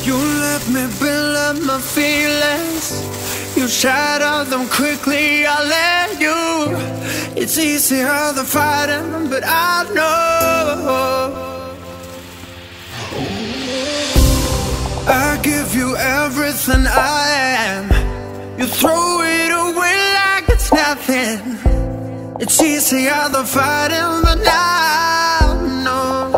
You let me build up my feelings. You shatter them quickly, I let you. It's easier than fighting, but I know I give you everything I am. You throw it away like it's nothing. It's easier than fighting, but I know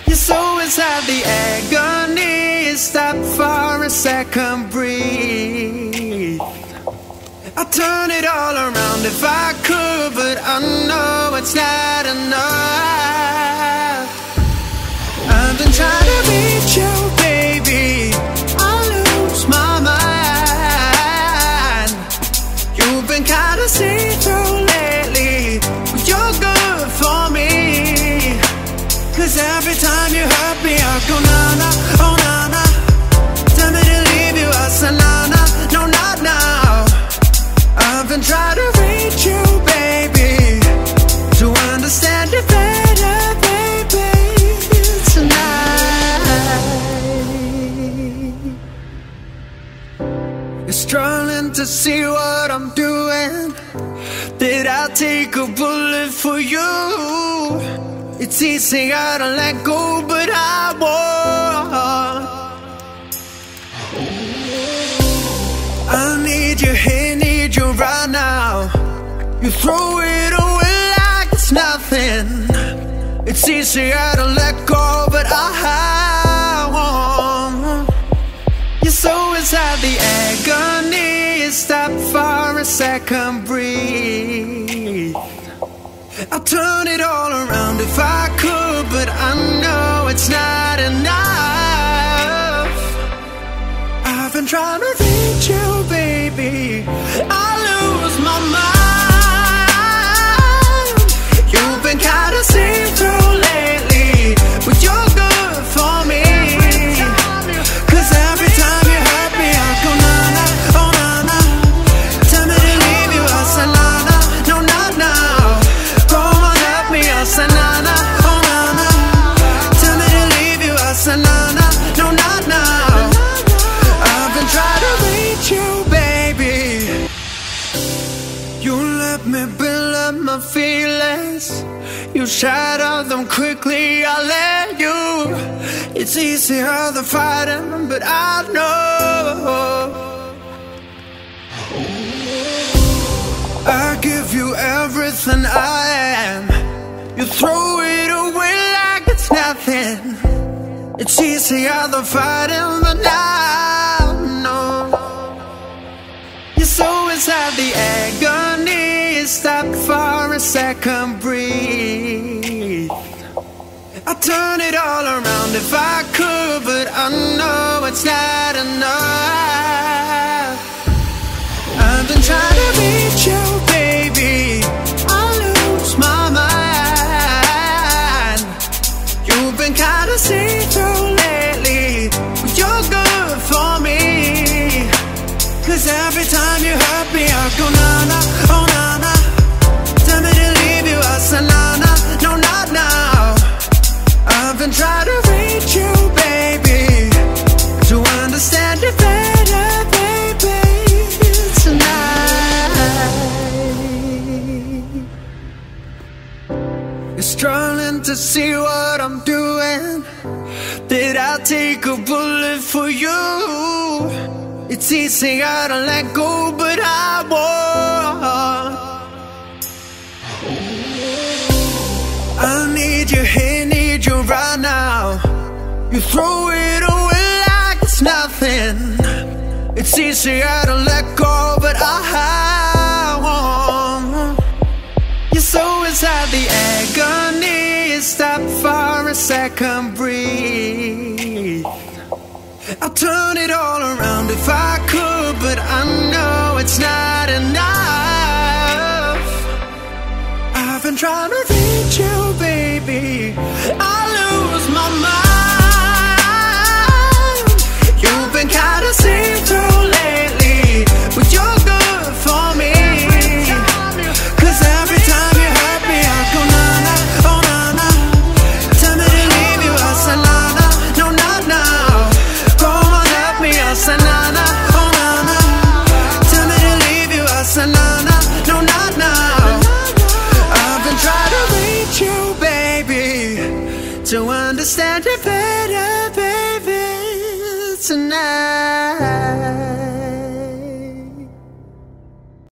you're so inside the agony. Stop for a second, breathe. I'd turn it all around if I could, but I know it's not enough. I've been trying to reach you, baby. I lose my mind. You've been kinda see-through lately, but you're good for me. 'Cause every time you hurt me, I go na-na, oh na-na. Tell me to leave you, I say na-na, no not now. I've been trying to reach you, baby, to understand you better, baby, tonight. You're struggling to see what I'm doing. Did I take a bullet for you? It's easier to let go, but I won't. I need you here, need you right now. You throw it away like it's nothing. It's easier to let go, but I won't. You're so inside the agony. Stop for a second, breathe. I'll turn it all around if I could, but I know it's not enough. I've been trying to reach you, baby. I lose my mind. You've been kinda see-through lately, but you're good for me. 'Cause every time you hurt me, I go na-na, oh na-na. Tell me to leave you, I say na-na, no not now. Go on, help me, I say na-na, oh na-na. Tell me to leave you, I say na-na, no not now. I've been trying to reach you, baby. You let me build up my feelings. You shatter them quickly, I let you. It's easier than fighting, but I know I give you everything I am. You throw it away like it's nothing. It's easier than fighting, but I know you're so inside the agony. Stop for a second, breathe. I'd turn it all around if I could, but I know it's not enough. I've been trying to reach you, baby. I lose my mind. You've been kinda see-through lately, but you're good for me. 'Cause every time you hurt me, I go na-na, oh na-na. Tell me to leave you, I say na-na, no not now. I've been trying to reach you, baby, to understand you better, baby, tonight. You're struggling to see what I'm doing. Did I take a bullet for you? It's easier to let go, but I won't. I need you here, need you right now. You throw it away like it's nothing. It's easier to let go, but I won't. You're so inside the agony. Stop for a second, breathe. I'll turn it all around if I could, but I know it's not enough. I've been trying to reach you, baby. I lose my mind. You've been kinda see-through lately, but you're good for me. 'Cause every time you hurt me, I go na-na, oh na-na. Tell me to leave you, I say na-na, no not now. to understand it better, baby, tonight.